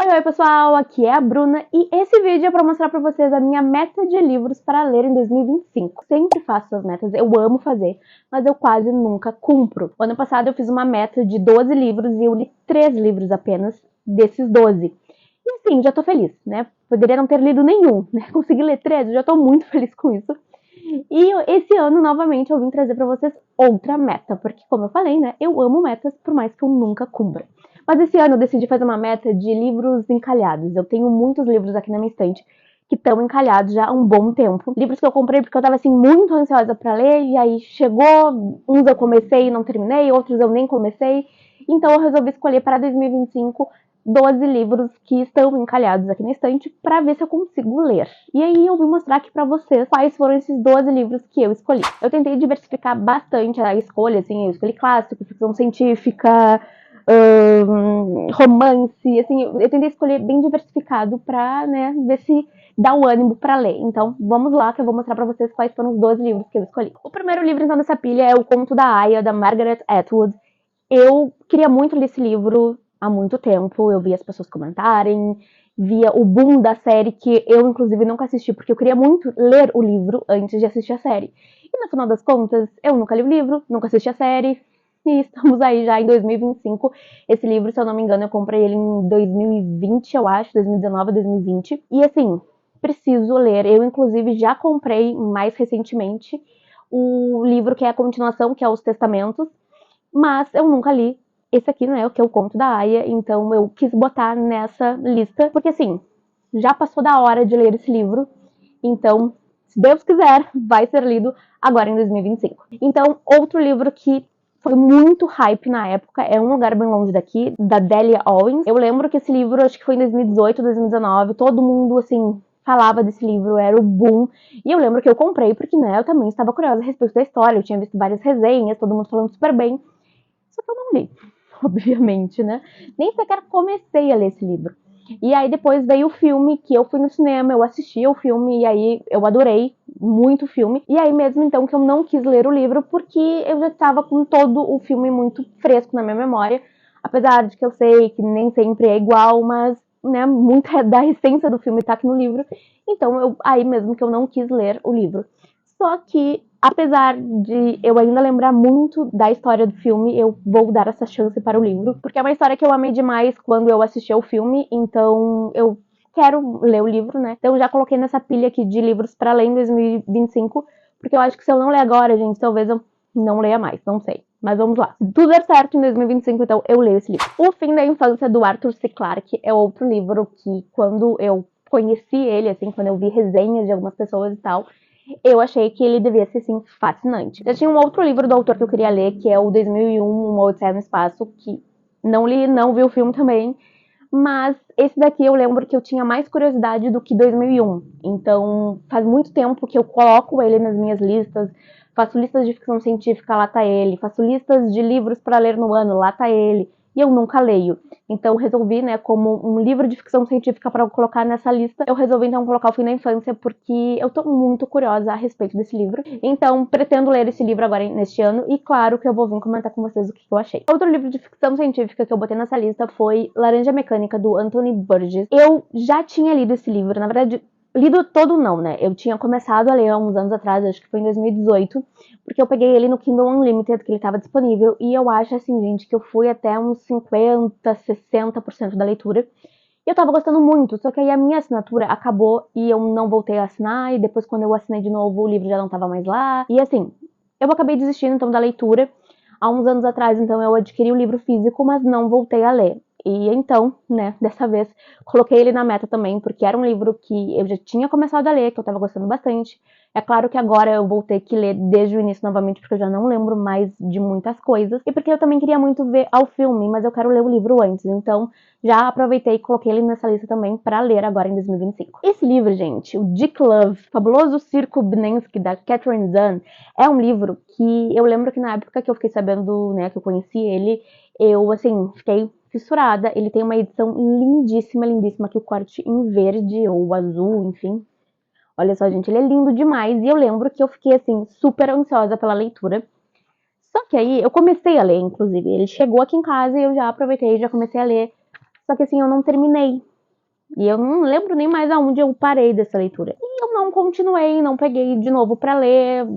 Oi pessoal, aqui é a Bruna e esse vídeo é para mostrar para vocês a minha meta de livros para ler em 2025. Sempre faço essas metas, eu amo fazer, mas eu quase nunca cumpro. O ano passado eu fiz uma meta de 12 livros e eu li 3 livros apenas desses 12. E assim, já tô feliz, né? Poderia não ter lido nenhum, né? Consegui ler 13, já tô muito feliz com isso. E esse ano, novamente, eu vim trazer para vocês outra meta, porque como eu falei, né, eu amo metas, por mais que eu nunca cumpra. Mas esse ano eu decidi fazer uma meta de livros encalhados. Eu tenho muitos livros aqui na minha estante que estão encalhados já há um bom tempo. Livros que eu comprei porque eu tava assim muito ansiosa para ler e aí chegou, uns eu comecei e não terminei, outros eu nem comecei. Então eu resolvi escolher para 2025 12 livros que estão encalhados aqui na estante para ver se eu consigo ler. E aí eu vim mostrar aqui para vocês quais foram esses 12 livros que eu escolhi. Eu tentei diversificar bastante a escolha, assim, eu escolhi clássico, ficção científica, romance, assim, eu tentei escolher bem diversificado pra, né, ver se dá o ânimo pra ler. Então, vamos lá que eu vou mostrar pra vocês quais foram os 12 livros que eu escolhi. O primeiro livro, então, dessa pilha é O Conto da Aia, da Margaret Atwood. Eu queria muito ler esse livro há muito tempo, eu via as pessoas comentarem, via o boom da série, que eu, inclusive, nunca assisti, porque eu queria muito ler o livro antes de assistir a série. E, no final das contas, eu nunca li o livro, nunca assisti a série, e estamos aí já em 2025. Esse livro, se eu não me engano, eu comprei ele em 2020, eu acho, 2019, 2020. E assim, preciso ler. Eu, inclusive, já comprei mais recentemente o livro que é a continuação, que é Os Testamentos, mas eu nunca li esse aqui, né, que é o Conto da Aia, então eu quis botar nessa lista, porque assim, já passou da hora de ler esse livro, então, se Deus quiser, vai ser lido agora em 2025. Então, outro livro que foi muito hype na época é Um Lugar Bem Longe Daqui, da Delia Owens. Eu lembro que esse livro, acho que foi em 2018, 2019, todo mundo, assim, falava desse livro, era o boom. E eu lembro que eu comprei porque, né, eu também estava curiosa a respeito da história, eu tinha visto várias resenhas, todo mundo falando super bem. Só que eu não li, obviamente, né? Nem sequer comecei a ler esse livro. E aí depois veio o filme, que eu fui no cinema, eu assisti o filme, e aí eu adorei muito o filme. E aí mesmo então que eu não quis ler o livro, porque eu já estava com todo o filme muito fresco na minha memória. Apesar de que eu sei que nem sempre é igual, mas né, muita da essência do filme tá aqui no livro. Então aí mesmo que eu não quis ler o livro. Só que, apesar de eu ainda lembrar muito da história do filme, eu vou dar essa chance para o livro, porque é uma história que eu amei demais quando eu assisti ao filme, então eu quero ler o livro, né? Então eu já coloquei nessa pilha aqui de livros para ler em 2025, porque eu acho que se eu não ler agora, gente, talvez eu não leia mais, não sei. Mas vamos lá. Se tudo der certo em 2025, então eu leio esse livro. O Fim da Infância, do Arthur C. Clarke, é outro livro que, quando eu conheci ele, assim, quando eu vi resenhas de algumas pessoas e tal, eu achei que ele devia ser, sim, fascinante. Já tinha um outro livro do autor que eu queria ler, que é o 2001, Uma Odisseia no Espaço, que não li, não vi o filme também, mas esse daqui eu lembro que eu tinha mais curiosidade do que 2001. Então, faz muito tempo que eu coloco ele nas minhas listas, faço listas de ficção científica, lá tá ele, faço listas de livros para ler no ano, lá tá ele, e eu nunca leio. Então resolvi, né, como um livro de ficção científica para colocar nessa lista, eu resolvi então colocar O Fim da Infância, porque eu tô muito curiosa a respeito desse livro. Então pretendo ler esse livro agora neste ano, e claro que eu vou vir comentar com vocês o que eu achei. Outro livro de ficção científica que eu botei nessa lista foi Laranja Mecânica, do Anthony Burgess. Eu já tinha lido esse livro, na verdade, lido todo não, né? Eu tinha começado a ler há uns anos atrás, acho que foi em 2018, porque eu peguei ele no Kindle Unlimited, que ele estava disponível, e eu acho, assim, gente, que eu fui até uns 50, 60% da leitura, e eu tava gostando muito, só que aí a minha assinatura acabou e eu não voltei a assinar, e depois quando eu assinei de novo, o livro já não tava mais lá, e assim, eu acabei desistindo, então, da leitura. Há uns anos atrás, então, eu adquiri o livro físico, mas não voltei a ler. E então, né, dessa vez, coloquei ele na meta também, porque era um livro que eu já tinha começado a ler, que eu tava gostando bastante. É claro que agora eu vou ter que ler desde o início novamente, porque eu já não lembro mais de muitas coisas. E porque eu também queria muito ver ao filme, mas eu quero ler o livro antes. Então, já aproveitei e coloquei ele nessa lista também para ler agora em 2025. Esse livro, gente, o Dick Love, Fabuloso Circo Bnenski, da Catherine Zahn, é um livro que eu lembro que na época que eu fiquei sabendo, né, que eu conheci ele, eu, assim, fiquei fissurada. Ele tem uma edição lindíssima, lindíssima, que o corte em verde ou azul, enfim. Olha só, gente, ele é lindo demais. E eu lembro que eu fiquei, assim, super ansiosa pela leitura. Só que aí, eu comecei a ler, inclusive. Ele chegou aqui em casa e eu já aproveitei e já comecei a ler. Só que, assim, eu não terminei. E eu não lembro nem mais aonde eu parei dessa leitura. E eu não continuei, não peguei de novo pra ler.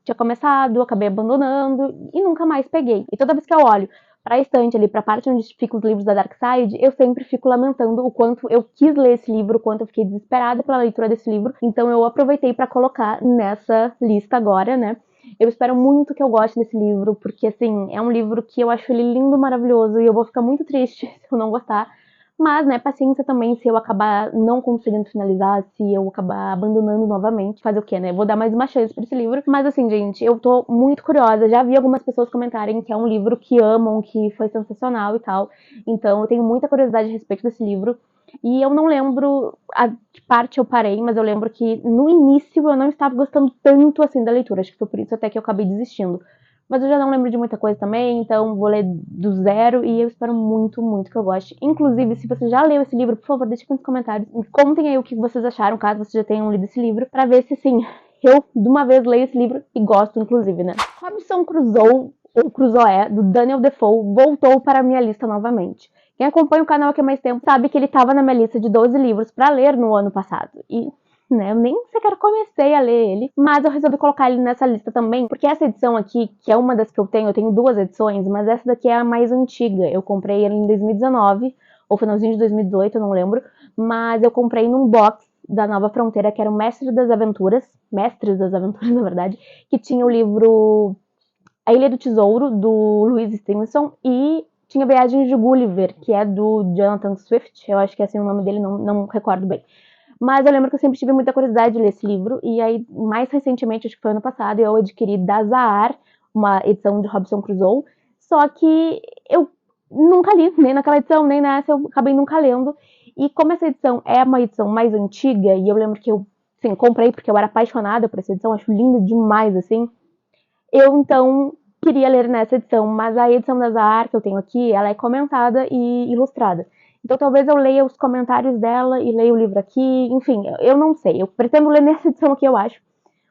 Tinha começado, acabei abandonando e nunca mais peguei. E toda vez que eu olho pra estante ali, pra parte onde ficam os livros da Dark Side, eu sempre fico lamentando o quanto eu quis ler esse livro, o quanto eu fiquei desesperada pela leitura desse livro. Então eu aproveitei pra colocar nessa lista agora, né? Eu espero muito que eu goste desse livro, porque assim, é um livro que eu acho ele lindo, maravilhoso, e eu vou ficar muito triste se eu não gostar. Mas, né, paciência também se eu acabar não conseguindo finalizar, se eu acabar abandonando novamente. Fazer o quê, né? Vou dar mais uma chance pra esse livro. Mas assim, gente, eu tô muito curiosa. Já vi algumas pessoas comentarem que é um livro que amam, que foi sensacional e tal. Então, eu tenho muita curiosidade a respeito desse livro. E eu não lembro a que parte eu parei, mas eu lembro que no início eu não estava gostando tanto assim da leitura. Acho que foi por isso até que eu acabei desistindo. Mas eu já não lembro de muita coisa também, então vou ler do zero e eu espero muito, muito que eu goste. Inclusive, se você já leu esse livro, por favor, deixe aqui nos comentários. Contem aí o que vocês acharam, caso vocês já tenham lido esse livro, pra ver se, assim, eu, de uma vez, leio esse livro e gosto, inclusive, né? Robinson Crusoe, ou Crusoe, do Daniel Defoe, voltou para a minha lista novamente. Quem acompanha o canal aqui há mais tempo sabe que ele estava na minha lista de 12 livros para ler no ano passado. E né, eu nem sequer comecei a ler ele, mas eu resolvi colocar ele nessa lista também, porque essa edição aqui, que é uma das que eu tenho duas edições, mas essa daqui é a mais antiga. Eu comprei ele em 2019, ou finalzinho de 2018, eu não lembro, mas eu comprei num box da Nova Fronteira, que era o Mestres das Aventuras, na verdade, que tinha o livro A Ilha do Tesouro, do Louis Stevenson, e tinha Viagens de Gulliver, que é do Jonathan Swift, eu acho que é assim o nome dele, não recordo bem. Mas eu lembro que eu sempre tive muita curiosidade de ler esse livro, e aí, mais recentemente, acho que foi ano passado, eu adquiri da Zahar, uma edição de Robinson Crusoe, só que eu nunca li, nem naquela edição, nem nessa, eu acabei nunca lendo, e como essa edição é uma edição mais antiga, e eu lembro que eu, assim, comprei porque eu era apaixonada por essa edição, acho linda demais, assim, eu, então, queria ler nessa edição, mas a edição da Zahar que eu tenho aqui, ela é comentada e ilustrada. Então talvez eu leia os comentários dela e leia o livro aqui, enfim, eu não sei. Eu pretendo ler nessa edição aqui, eu acho,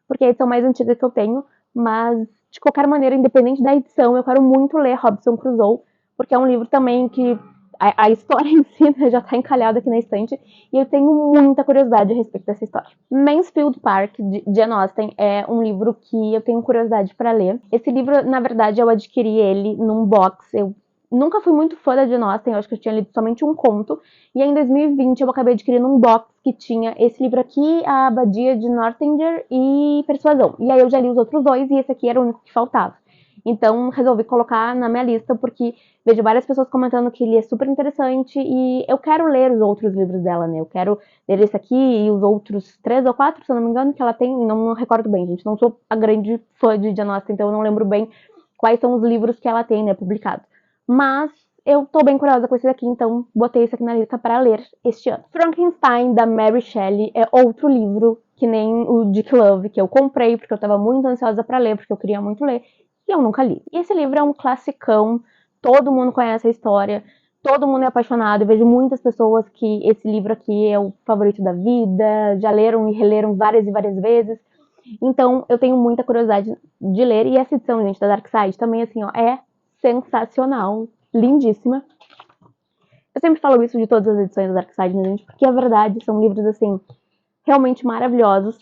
porque é a edição mais antiga que eu tenho, mas de qualquer maneira, independente da edição, eu quero muito ler Robinson Crusoe, porque é um livro também que a história em si, né, já está encalhada aqui na estante, e eu tenho muita curiosidade a respeito dessa história. Mansfield Park, de Jane Austen, é um livro que eu tenho curiosidade para ler. Esse livro, na verdade, eu adquiri ele num box. Eu nunca fui muito fã da Jane Austen, eu acho que eu tinha lido somente um conto, e aí, em 2020 eu acabei adquirindo um box que tinha esse livro aqui, A Abadia de Northanger e Persuasão. E aí eu já li os outros dois, e esse aqui era o único que faltava. Então, resolvi colocar na minha lista, porque vejo várias pessoas comentando que ele é super interessante e eu quero ler os outros livros dela, né? Eu quero ler esse aqui e os outros 3 ou 4, se eu não me engano, que ela tem, não recordo bem, gente. Não sou a grande fã de Jane Austen, então eu não lembro bem quais são os livros que ela tem, né, publicados. Mas eu tô bem curiosa com esse daqui, então botei esse aqui na lista para ler este ano. Frankenstein, da Mary Shelley, é outro livro, que nem o Dick Love, que eu comprei porque eu tava muito ansiosa para ler, porque eu queria muito ler, e eu nunca li. E esse livro é um classicão, todo mundo conhece a história, todo mundo é apaixonado. Eu vejo muitas pessoas que esse livro aqui é o favorito da vida, já leram e releram várias e várias vezes. Então, eu tenho muita curiosidade de ler. E essa edição, gente, da Dark Side também, assim, ó, é sensacional, lindíssima. Eu sempre falo isso de todas as edições da Dark Side, né, gente? Porque é verdade, são livros, assim, realmente maravilhosos.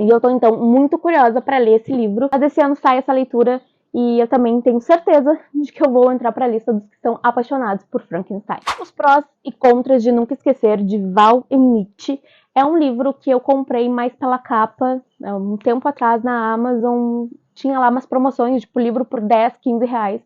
E eu tô, então, muito curiosa para ler esse livro. Mas esse ano sai essa leitura e eu também tenho certeza de que eu vou entrar para a lista dos que são apaixonados por Frankenstein. Os prós e contras de Nunca Esquecer, de Val Emmett, é um livro que eu comprei mais pela capa. Um tempo atrás na Amazon tinha lá umas promoções, tipo livro por 10, 15 reais.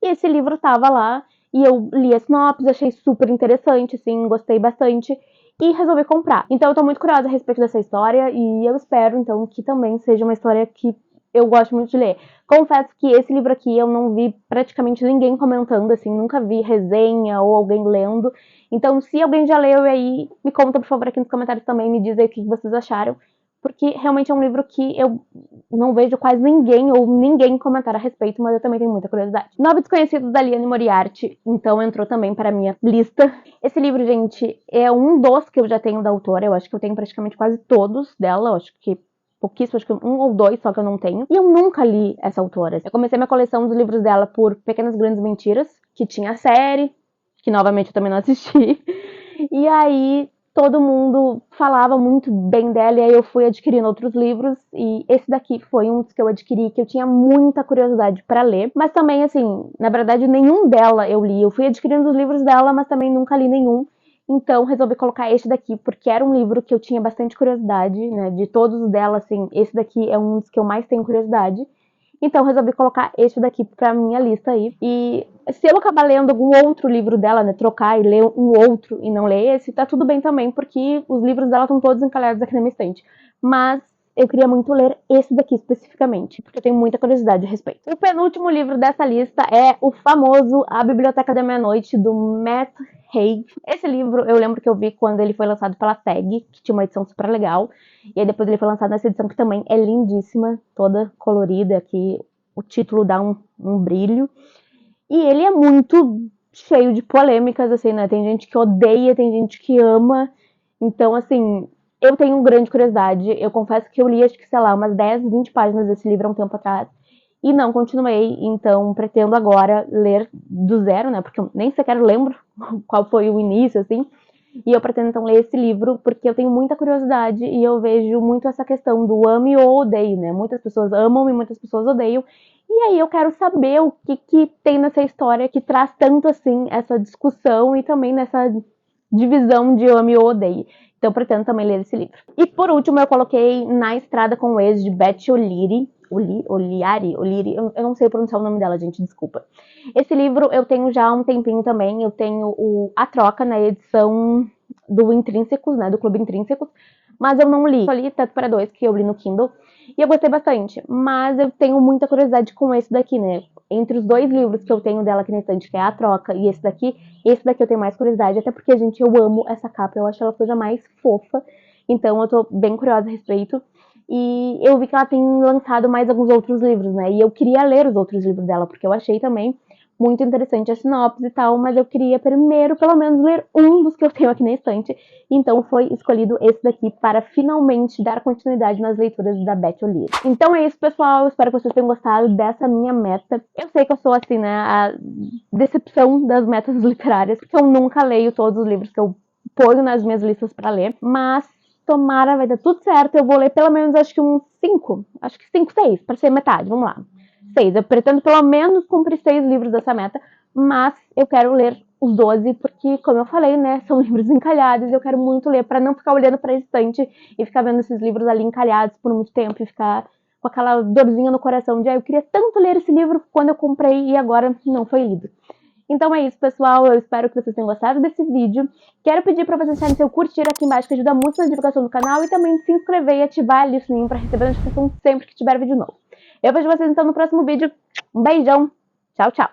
E esse livro tava lá e eu li a sinopse, achei super interessante, assim, gostei bastante e resolvi comprar. Então eu tô muito curiosa a respeito dessa história e eu espero, então, que também seja uma história que eu gosto muito de ler. Confesso que esse livro aqui eu não vi praticamente ninguém comentando, assim, nunca vi resenha ou alguém lendo. Então, se alguém já leu aí, me conta, por favor, aqui nos comentários também, me diz aí o que vocês acharam. Porque realmente é um livro que eu não vejo quase ninguém ou ninguém comentar a respeito, mas eu também tenho muita curiosidade. Nove Desconhecidos, da Liane Moriarty, então entrou também para a minha lista. Esse livro, gente, é um dos que eu já tenho da autora, eu acho que eu tenho praticamente quase todos dela, eu acho que pouquíssimo, acho que um ou dois só que eu não tenho. E eu nunca li essa autora. Eu comecei minha coleção dos livros dela por Pequenas Grandes Mentiras, que tinha a série, que novamente eu também não assisti. E aí todo mundo falava muito bem dela, e aí eu fui adquirindo outros livros, e esse daqui foi um dos que eu adquiri, que eu tinha muita curiosidade para ler, mas também, assim, na verdade, nenhum dela eu li. Eu fui adquirindo os livros dela, mas também nunca li nenhum. Então, resolvi colocar este daqui, porque era um livro que eu tinha bastante curiosidade, né? De todos dela, assim, esse daqui é um dos que eu mais tenho curiosidade. Então, resolvi colocar este daqui pra minha lista aí. E se eu acabar lendo algum outro livro dela, né, trocar e ler um outro e não ler esse, tá tudo bem também, porque os livros dela estão todos encalhados aqui na minha estante. Mas eu queria muito ler esse daqui especificamente, porque eu tenho muita curiosidade a respeito. O penúltimo livro dessa lista é o famoso A Biblioteca da Meia-Noite, do Matt Haig. Esse livro eu lembro que eu vi quando ele foi lançado pela SEG, que tinha uma edição super legal. E aí depois ele foi lançado nessa edição que também é lindíssima, toda colorida, que o título dá um brilho. E ele é muito cheio de polêmicas, assim, né? Tem gente que odeia, tem gente que ama. Então, assim, eu tenho grande curiosidade. Eu confesso que eu li, acho que, sei lá, umas 10, 20 páginas desse livro há um tempo atrás. E não continuei, então pretendo agora ler do zero, né? Porque eu nem sequer lembro qual foi o início, assim. E eu pretendo então ler esse livro porque eu tenho muita curiosidade e eu vejo muito essa questão do ame ou odeio, né? Muitas pessoas amam e muitas pessoas odeiam. E aí eu quero saber o que tem nessa história que traz tanto assim essa discussão e também nessa divisão de ame ou odeio. Então eu pretendo também ler esse livro. E por último eu coloquei Na Estrada com o Ex, de Beth O'Leary. O'Leary, eu não sei pronunciar o nome dela, gente, desculpa. Esse livro eu tenho já há um tempinho também, eu tenho A Troca na edição do Intrínsecos, né, do Clube Intrínsecos, mas eu não li. Só li Teto para Dois, que eu li no Kindle, e eu gostei bastante, mas eu tenho muita curiosidade com esse daqui, né, entre os dois livros que eu tenho dela aqui na estante, que é A Troca e esse daqui eu tenho mais curiosidade, até porque, gente, eu amo essa capa, eu acho ela a coisa mais fofa, então eu tô bem curiosa a respeito. E eu vi que ela tem lançado mais alguns outros livros, né? E eu queria ler os outros livros dela, porque eu achei também muito interessante a sinopse e tal, mas eu queria primeiro, pelo menos, ler um dos que eu tenho aqui na estante. Então foi escolhido esse daqui para finalmente dar continuidade nas leituras da Beth O'Leary. Então é isso, pessoal. Eu espero que vocês tenham gostado dessa minha meta. Eu sei que eu sou, assim, né, a decepção das metas literárias, porque eu nunca leio todos os livros que eu ponho nas minhas listas para ler, mas tomara, vai dar tudo certo. Eu vou ler pelo menos, acho que uns 5. Acho que 5, 6, para ser metade. Vamos lá. 6. Eu pretendo pelo menos cumprir 6 livros dessa meta, mas eu quero ler os 12, porque, como eu falei, né, são livros encalhados, eu quero muito ler, para não ficar olhando para a estante e ficar vendo esses livros ali encalhados por muito tempo e ficar com aquela dorzinha no coração de, eu queria tanto ler esse livro quando eu comprei e agora não foi lido. Então é isso, pessoal. Eu espero que vocês tenham gostado desse vídeo. Quero pedir para vocês deixarem seu curtir aqui embaixo, que ajuda muito na divulgação do canal, e também se inscrever e ativar ali o sininho para receber a notificação sempre que tiver vídeo novo. Eu vejo vocês então no próximo vídeo. Um beijão. Tchau, tchau.